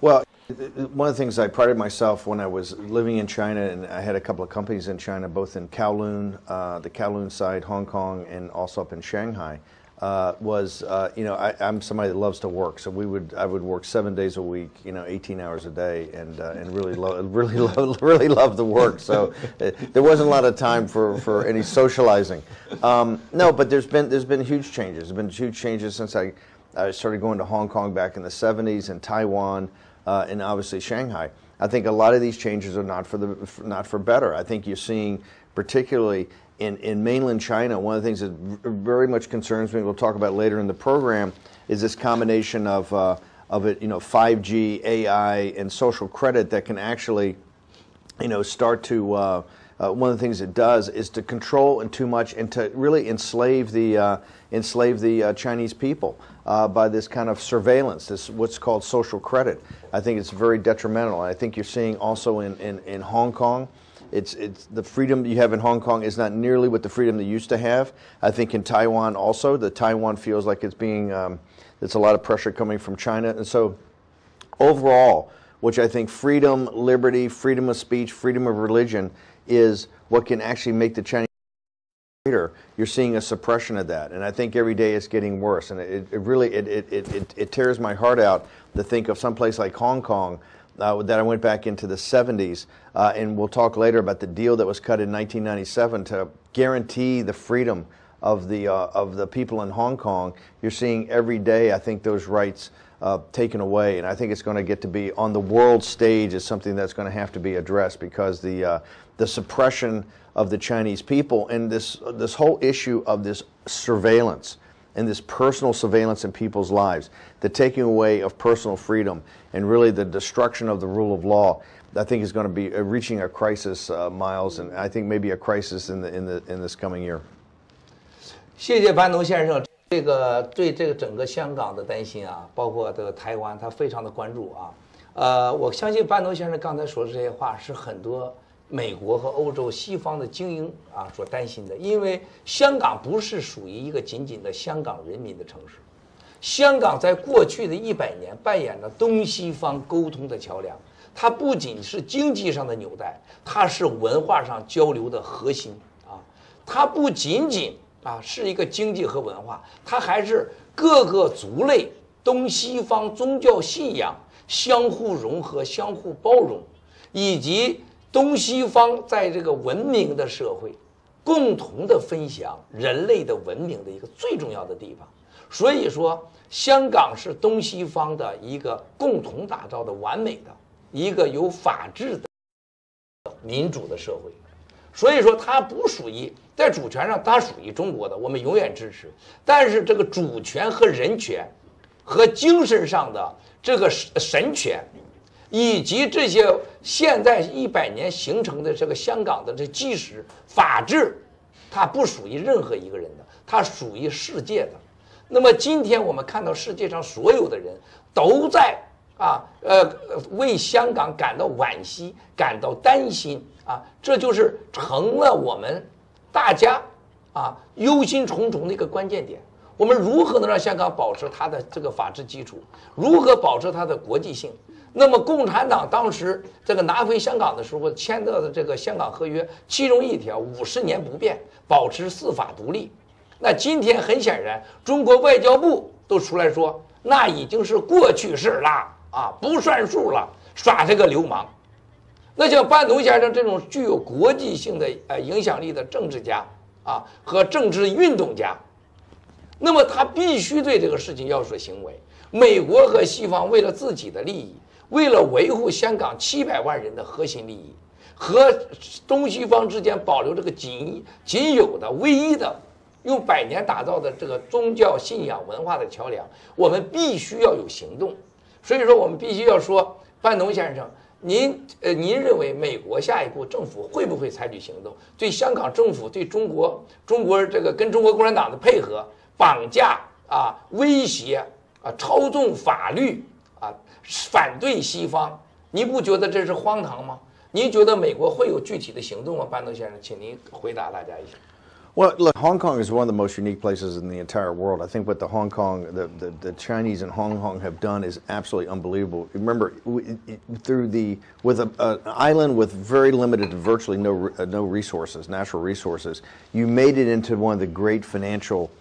Well, one of the things I prided myself when I was living in China, and I had a couple of companies in China, both in Kowloon, the Kowloon side, Hong Kong, and also up in Shanghai, was I'm somebody that loves to work. So I would work 7 days a week, 18 hours a day, and really love the work. So there wasn't a lot of time for any socializing. No, but there's been huge changes. There's been huge changes since I started going to Hong Kong back in the 70s, and Taiwan, and obviously Shanghai. I think a lot of these changes are not for better. I think you're seeing, particularly in mainland China, one of the things that very much concerns me, we'll talk about later in the program, is this combination of 5G, AI, and social credit that can actually, start to. One of the things it does is to control and too much, and to really enslave the Chinese people by this kind of surveillance, this what's called social credit. I think it's very detrimental. And I think you're seeing also in Hong Kong. It's the freedom you have in Hong Kong is not nearly what the freedom they used to have. I think in Taiwan also, Taiwan feels like it's being, there's a lot of pressure coming from China. And so overall, which I think freedom, liberty, freedom of speech, freedom of religion is what can actually make the Chinese greater. You're seeing a suppression of that. And I think every day it's getting worse. And it really tears my heart out to think of some place like Hong Kong, that I went back into the 70s, and we'll talk later about the deal that was cut in 1997 to guarantee the freedom of the people in Hong Kong. You're seeing every day, I think, those rights taken away, and I think it's going to get to be on the world stage is something that's going to have to be addressed, because the suppression of the Chinese people and this whole issue of this surveillance and this personal surveillance in people's lives, the taking away of personal freedom, and really the destruction of the rule of law, I think is going to be reaching a crisis, Miles, and I think maybe a crisis in this coming year. 谢谢班农先生，对这个整个香港的担心啊，包括这个台湾，他非常的关注啊。我相信班农先生刚才说的这些话是很多美国和欧洲西方的精英所担心的，因为香港不是属于一个仅仅的香港人民的城市，香港在过去的100年扮演了东西方沟通的桥梁，它不仅是经济上的纽带，它是文化上交流的核心啊，它不仅仅是一个经济和文化，它还是各个族类东西方宗教信仰相互融合、相互包容，以及东西方在这个文明的社会共同的分享人类的文明的一个最重要的地方。所以说，香港是东西方的一个共同打造的完美的一个有法治的民主的社会。所以说，它不属于在主权上，它属于中国的，我们永远支持。但是这个主权和人权和精神上的这个神权，以及这些现在100年形成的这个香港的这基石法治，它不属于任何一个人的，它属于世界的。那么今天我们看到世界上所有的人都在为香港感到惋惜、感到担心这就是成了我们大家忧心忡忡的一个关键点。我们如何能让香港保持它的这个法治基础？如何保持它的国际性？那么共产党当时这个拿回香港的时候签的这个香港合约，其中一条50年不变，保持司法独立。那今天很显然，中国外交部都出来说，那已经是过去式了不算数了，耍这个流氓。那像班农先生这种具有国际性的影响力的政治家和政治运动家，那么他必须对这个事情要有所行为。美国和西方为了自己的利益，为了维护香港700万人的核心利益，和东西方之间保留这个仅有的唯一的用100年打造的这个宗教信仰文化的桥梁，我们必须要有行动。所以说，我们必须要说，班农先生，您认为美国下一步政府会不会采取行动，对香港政府对中国这个跟中国共产党的配合、绑架威胁操纵法律反对西方，您不觉得这是荒唐吗？您觉得美国会有具体的行动吗？班农先生，请您回答大家一下。Well, look, Hong Kong is one of the most unique places in the entire world. I think what the Hong Kong, the Chinese in Hong Kong have done is absolutely unbelievable. Remember, with an island with very limited, virtually no resources, natural resources, you made it into one of the great financial,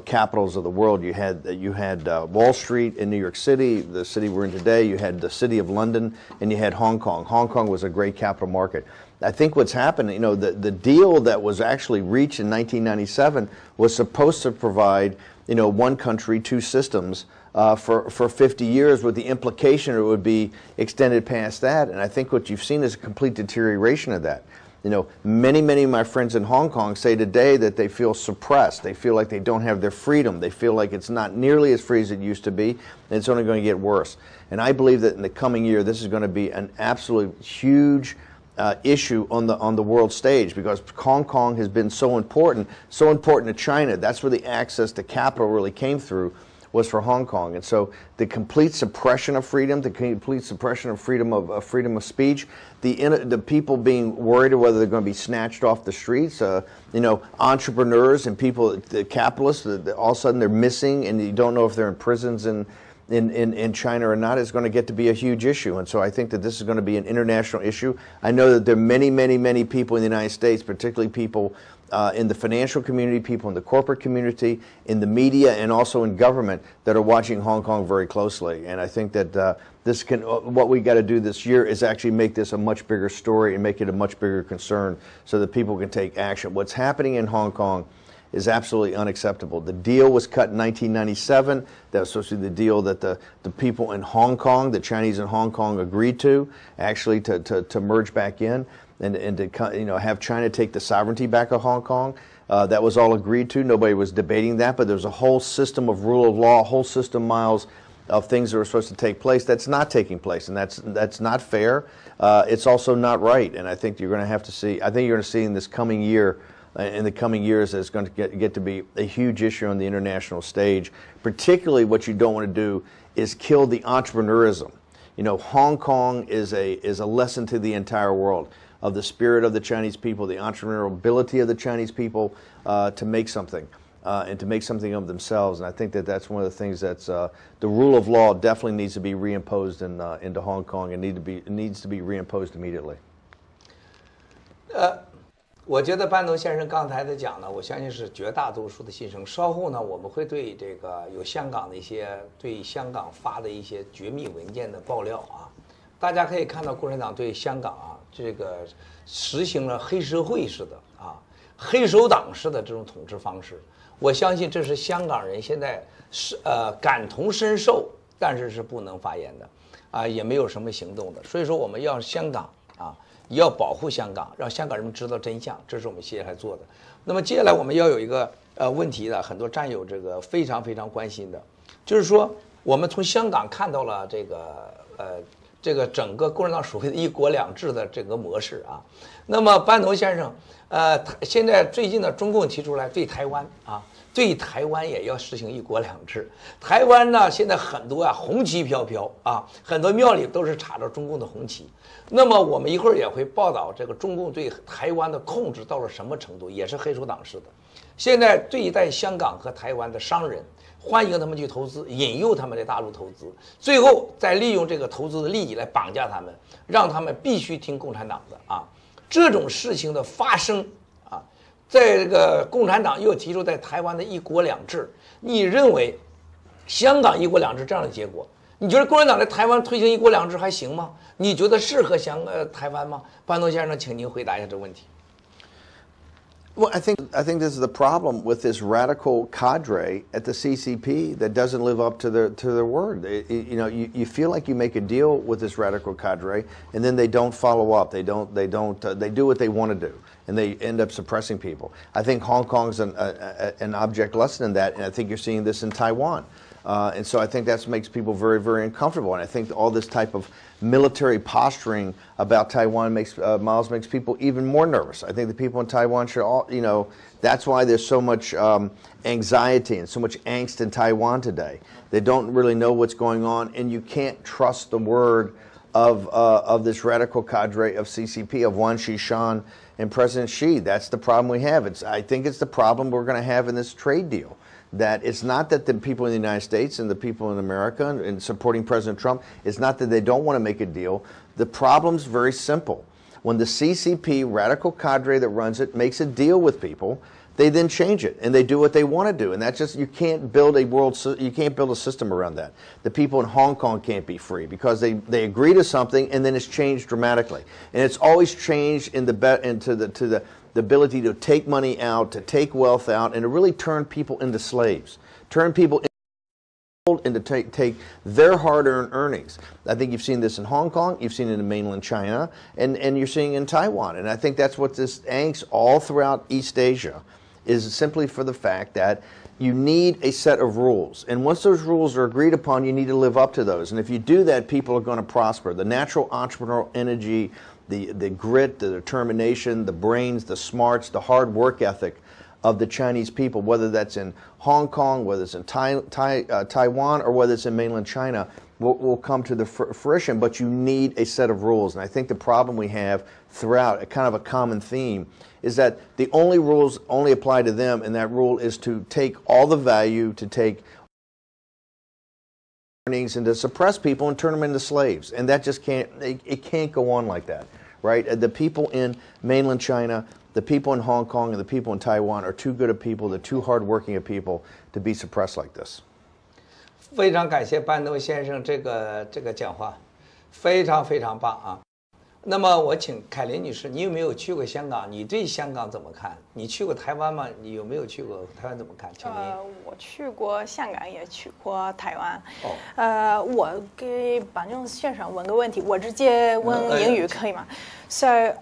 capitals of the world. You had Wall Street in New York City, the city we're in today. You had the city of London, and you had Hong Kong. Hong Kong was a great capital market. I think what's happened, the deal that was actually reached in 1997 was supposed to provide, one country, two systems for 50 years, with the implication it would be extended past that. And I think what you've seen is a complete deterioration of that. Many of my friends in Hong Kong say today that they feel suppressed. They feel like they don't have their freedom. They feel like it's not nearly as free as it used to be, and it's only going to get worse. And I believe that in the coming year, this is going to be an absolute huge issue on the world stage, because Hong Kong has been so important to China. That's where the access to capital really came through, was for Hong Kong. And so the complete suppression of freedom, the complete suppression of freedom of speech, the people being worried whether they're going to be snatched off the streets, entrepreneurs and people, the capitalists, all of a sudden they're missing, and you don't know if they're in prisons in China or not, is going to get to be a huge issue. And so I think that this is going to be an international issue. I know that there are many people in the United States, particularly people in the financial community, people in the corporate community, in the media, and also in government, that are watching Hong Kong very closely. And I think that what we got to do this year is actually make this a much bigger story and make it a much bigger concern, so that people can take action. What's happening in Hong Kong is absolutely unacceptable. The deal was cut in 1997. That was supposed to be the deal that the people in Hong Kong, the Chinese in Hong Kong, agreed to, actually to merge back in, and to have China take the sovereignty back of Hong Kong. That was all agreed to. Nobody was debating that, but there's a whole system of rule of law, a whole system, Miles, of things that are supposed to take place that's not taking place, and that's not fair. It's also not right, and I think you're going to have to see. I think you're going to see in this coming year. In the coming years, it's going to get to be a huge issue on the international stage. Particularly, what you don't want to do is kill the entrepreneurism. Hong Kong is a lesson to the entire world of the spirit of the Chinese people, the entrepreneurial ability of the Chinese people to make something and to make something of themselves. And I think that that's one of the things that's the rule of law definitely needs to be reimposed into Hong Kong, and needs to be reimposed immediately. 我觉得班农先生刚才的讲呢，我相信是绝大多数的心声。稍后呢，我们会对这个有香港的一些对香港发的一些绝密文件的爆料啊，大家可以看到共产党对香港这个实行了黑社会式的黑手党式的这种统治方式。我相信这是香港人现在是感同身受，但是是不能发言的也没有什么行动的。所以说我们要香港也要保护香港，让香港人们知道真相，这是我们接下来做的。那么接下来我们要有一个问题的，很多战友这个非常关心的，就是说我们从香港看到了这个整个共产党所谓的一国两制的这个模式那么班农先生现在最近呢，中共提出来对台湾对台湾也要实行一国两制。台湾呢现在很多红旗飘飘很多庙里都是插着中共的红旗。那么我们一会儿也会报道这个中共对台湾的控制到了什么程度，也是黑手党式的。现在对待香港和台湾的商人，欢迎他们去投资，引诱他们在大陆投资，最后再利用这个投资的利益来绑架他们，让他们必须听共产党的这种事情的发生在这个共产党又提出在台湾的一国两制，你认为香港一国两制这样的结果，你觉得共产党在台湾推行一国两制还行吗？你觉得适合台湾吗？班农先生，请您回答一下这个问题。Well, I think this is the problem with this radical cadre at the CCP that doesn't live up to their word. You feel like you make a deal with this radical cadre, and then they don't follow up. They do what they want to do, and they end up suppressing people. I think Hong Kong's an object lesson in that, and I think you're seeing this in Taiwan. And so I think that makes people very uncomfortable. And I think all this type of military posturing about Taiwan makes people even more nervous. I think the people in Taiwan should all, that's why there's so much anxiety and so much angst in Taiwan today. They don't really know what's going on, and you can't trust the word of this radical cadre of CCP, of Wang Qishan and President Xi. That's the problem we have. I think it's the problem we're going to have in this trade deal. That it's not that the people in the United States and the people in America and supporting President Trump, it's not that they don't want to make a deal. The problem's very simple. When the CCP radical cadre that runs it makes a deal with people, they then change it and they do what they want to do, and that's just, you can't build a system around that. The people in Hong Kong can't be free because they agree to something and then it's changed dramatically, and it's always changed into the ability to take money out, to take wealth out, and to really turn people into slaves, turn people and to take their hard-earned earnings. I think you've seen this in Hong Kong, you've seen it in mainland China, and you're seeing it in Taiwan, and I think that's what this angst all throughout East Asia is, simply for the fact that you need a set of rules. And once those rules are agreed upon, you need to live up to those. And if you do that, people are going to prosper. The natural entrepreneurial energy, the grit, the determination, the brains, the smarts, the hard work ethic of the Chinese people, whether that's in Hong Kong, whether it's in Taiwan, or whether it's in mainland China, will come to the fruition. But you need a set of rules. And I think the problem we have throughout, a kind of a common theme, is that the only rules only apply to them, and that rule is to take all the value, to take earnings, and to suppress people and turn them into slaves. And that just can't, it can't go on like that, right? The people in mainland China, the people in Hong Kong, and the people in Taiwan are too good of people, they're too hardworking of people to be suppressed like this. 非常感谢班农先生这个讲话，非常非常棒啊！那么我请凯琳女士，你有没有去过香港？你对香港怎么看？你去过台湾吗？你有没有去过台湾？怎么看？请您。我去过香港，也去过台湾。我给班农先生问个问题，我直接问英语可以吗？So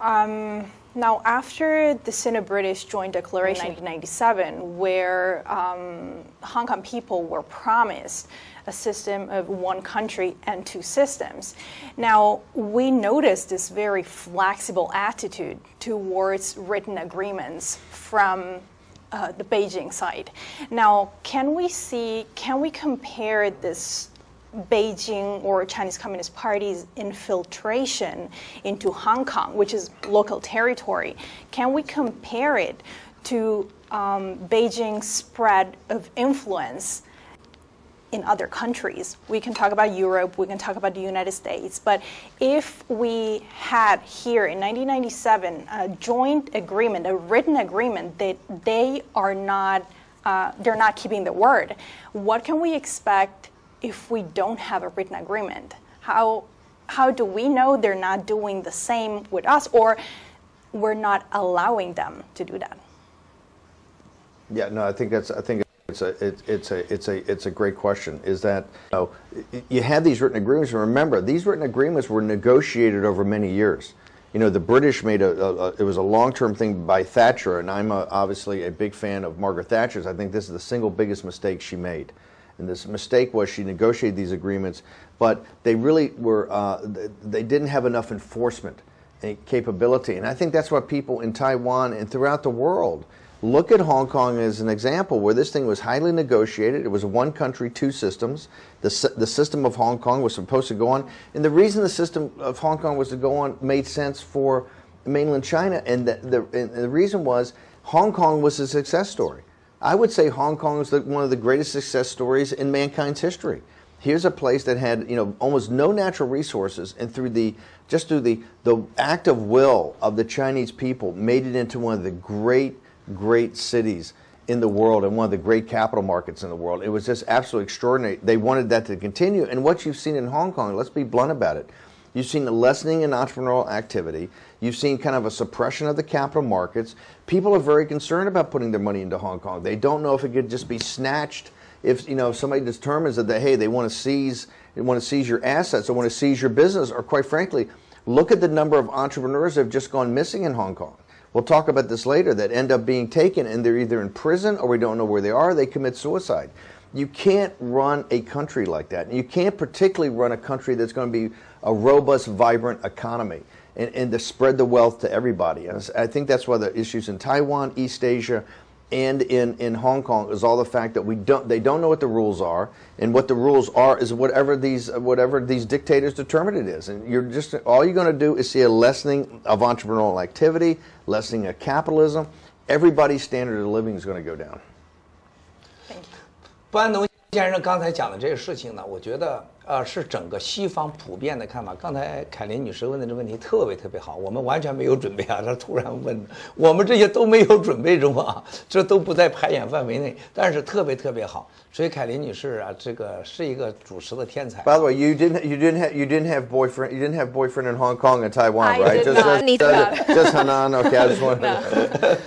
now after the Sino-British Joint Declaration in 1997, where Hong Kong people were promised a system of one country and two systems. Now, we noticed this very flexible attitude towards written agreements from the Beijing side. Now, can we compare this Beijing or Chinese Communist Party's infiltration into Hong Kong, which is local territory? Can we compare it to Beijing's spread of influence in other countries? We can talk about Europe, we can talk about the United States, but if we had here in 1997 a joint agreement, a written agreement that they're not keeping the word, what can we expect if we don't have a written agreement? How do we know they're not doing the same with us, or we're not allowing them to do that? Yeah, no, I think it's a great question. Is that you have these written agreements, and remember, these written agreements were negotiated over many years. You know, the British made it was a long-term thing by Thatcher, and I'm obviously a big fan of Margaret Thatcher's. I think this is the single biggest mistake she made. And this mistake was she negotiated these agreements, but they really were, they didn't have enough enforcement capability. And I think that's what people in Taiwan and throughout the world look at Hong Kong as an example where this thing was highly negotiated. It was one country, two systems. The system of Hong Kong was supposed to go on. And the reason the system of Hong Kong was to go on made sense for mainland China. And the reason was Hong Kong was a success story. I would say Hong Kong is one of the greatest success stories in mankind's history. Here's a place that had, you know, almost no natural resources, and through the act of will of the Chinese people, made it into one of the great cities in the world and one of the great capital markets in the world. It was just absolutely extraordinary. They wanted that to continue, and what you've seen in Hong Kong, let's be blunt about it, you've seen a lessening in entrepreneurial activity. You've seen kind of a suppression of the capital markets. People are very concerned about putting their money into Hong Kong. They don't know if it could just be snatched. If somebody determines that hey, they want to seize your assets, or want to seize your business, or quite frankly, look at the number of entrepreneurs that have just gone missing in Hong Kong. We'll talk about this later, that end up being taken and they're either in prison or we don't know where they are. They commit suicide. You can't run a country like that. And you can't particularly run a country that's going to be a robust, vibrant economy and to spread the wealth to everybody. And I think that's why the issues in Taiwan, East Asia, and in Hong Kong is all the fact that they don't know what the rules are, and what the rules are is whatever these dictators determine it is, and all you're going to do is see a lessening of entrepreneurial activity, lessening of capitalism. Everybody's standard of living is going to go down. Thank you. 班农先生刚才讲的这个事情呢，我觉得是整个西方普遍的看法。刚才凯琳女士问的这个问题特别好，我们完全没有准备啊，她突然问的，我们这些都没有准备中啊，这都不在排演范围内，但是特别好。所以凯琳女士啊，这个是一个主持的天才。By the way, you didn't have boyfriend in Hong Kong and Taiwan, I right? did not. Just Hanan. Okay, I just wanted.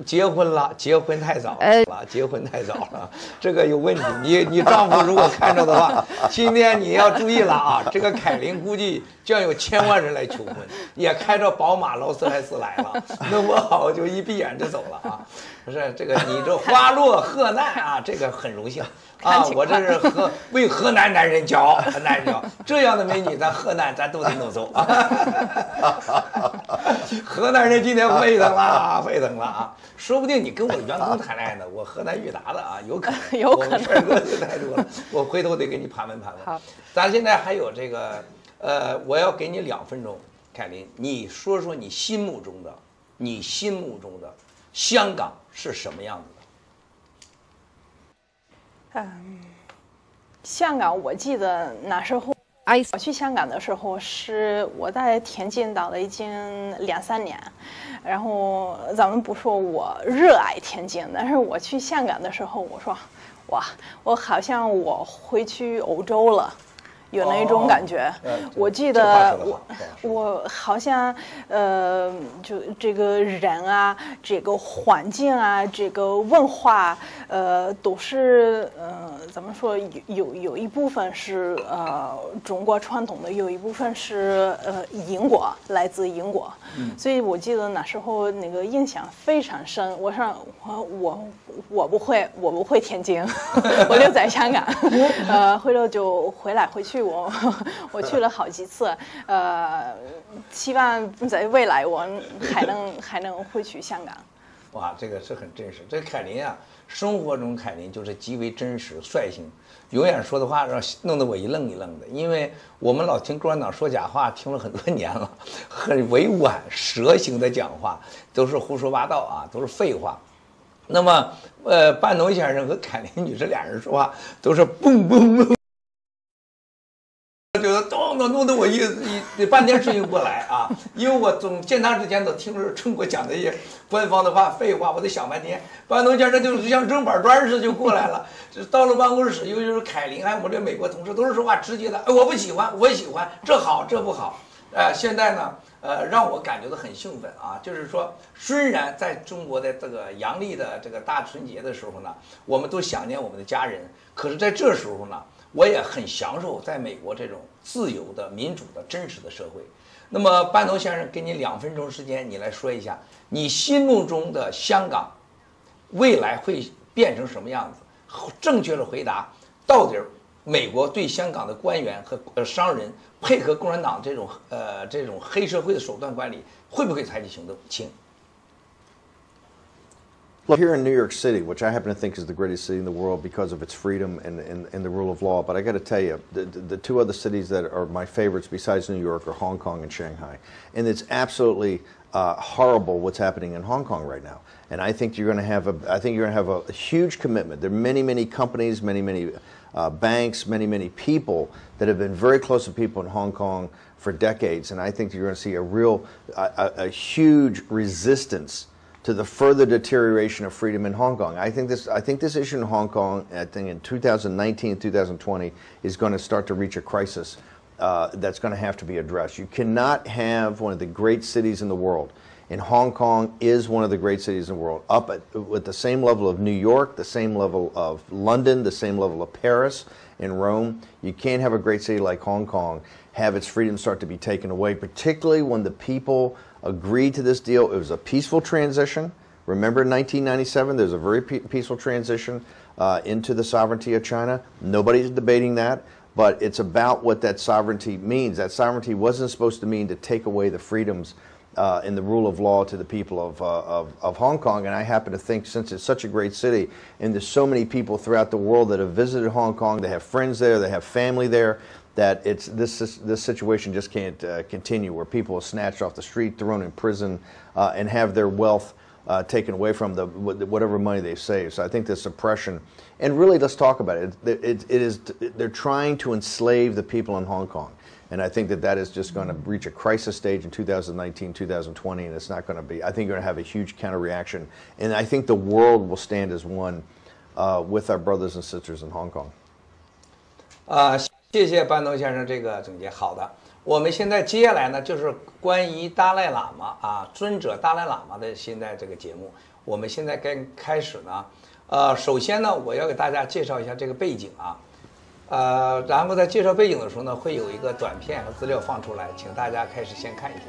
结婚了，结婚太早了，结婚太早了，这个有问题。你丈夫如果看着的话，今天你要注意了啊！这个凯琳估计将有1000万人来求婚，也开着宝马、劳斯莱斯来了，弄不好就一闭眼就走了啊！不是这个，你这花落河南啊，这个很荣幸啊！我这是为河南男人骄傲，河南人骄傲，这样的美女咱河南咱都得弄走啊！河南人今天沸腾了，沸腾了啊！说不定你跟我员工谈恋爱呢，我河南裕达的啊，有可能，有可能。我们帅哥就太多了，我回头得给你盘问。好，咱现在还有这个，我要给你2分钟，凯琳，你说说你心目中的香港是什么样子的？香港，我记得那时候。我去香港的时候是我在天津待了已经2、3年，然后咱们不说我热爱天津，但是我去香港的时候，我说，哇，我好像我回去欧洲了。有那种感觉，我记得我好像就这个人啊，这个环境啊，这个文化都是怎么说？有一部分是中国传统的，有一部分是来自英国，所以我记得那时候那个印象非常深。我说我不会天津，我就在香港，回头就回去。我去了好几次，希望在未来我还能回去香港。哇，这个是很真实。这凯琳啊，生活中凯琳就是极为真实、率性，永远说的话弄得我一愣一愣的。因为我们老听共产党说假话，听了很多年了，很委婉、蛇形的讲话，都是胡说八道啊，都是废话。那么，班农先生和凯琳女士俩人说话都是蹦蹦蹦。就是弄得我半天适应不过来啊，因为我总见他之前都听着中国讲的一些官方的话、废话，我得想半天。班农先生就像扔板砖似的就过来了，到了办公室，尤其是凯琳还有我这美国同事，都是说话直接的，我不喜欢，我喜欢，这好这不好。现在呢，让我感觉到很兴奋啊，就是说，虽然在中国的这个阳历的这个大春节的时候呢，我们都想念我们的家人，可是在这时候呢。我也很享受在美国这种自由的、民主的、真实的社会。那么，班农先生，给你2分钟时间，你来说一下你心目中的香港未来会变成什么样子？正确的回答，到底美国对香港的官员和商人配合共产党这种黑社会的手段管理，会不会采取行动？请。Look, here in New York City, which I happen to think is the greatest city in the world because of its freedom and the rule of law, but I got to tell you, the 2 other cities that are my favorites besides New York are Hong Kong and Shanghai. And it's absolutely horrible what's happening in Hong Kong right now. And I think you're going to have a huge commitment. There are many companies, many banks, many people that have been very close to people in Hong Kong for decades. And I think you're going to see a huge resistance to the further deterioration of freedom in Hong Kong. I think this issue in Hong Kong, I think in 2019, 2020, is going to start to reach a crisis that's going to have to be addressed. You cannot have one of the great cities in the world, and Hong Kong is one of the great cities in the world, up with the same level of New York, the same level of London, the same level of Paris and Rome. You can't have a great city like Hong Kong have its freedom start to be taken away, particularly when the people agreed to this deal. It was a peaceful transition. Remember in 1997, there was a very peaceful transition into the sovereignty of China. Nobody's debating that, but it's about what that sovereignty means. That sovereignty wasn't supposed to mean to take away the freedoms in the rule of law to the people of Hong Kong. And I happen to think, since it's such a great city, and there's so many people throughout the world that have visited Hong Kong, they have friends there, they have family there, that this situation just can't continue, where people are snatched off the street, thrown in prison, and have their wealth taken away from them, whatever money they've saved. So I think this oppression, and really, let's talk about it. They're trying to enslave the people in Hong Kong. And I think that is just going to reach a crisis stage in 2019, 2020, and it's not going to be. I think you're going to have a huge counter reaction, and I think the world will stand as one with our brothers and sisters in Hong Kong. 谢谢班农先生这个总结。好的，我们现在接下来呢，就是关于达赖喇嘛啊，尊者达赖喇嘛的现在这个节目，我们现在该开始呢。首先呢，我要给大家介绍一下这个背景啊。然后在介绍背景的时候呢，会有一个短片和资料放出来，请大家开始先看一下。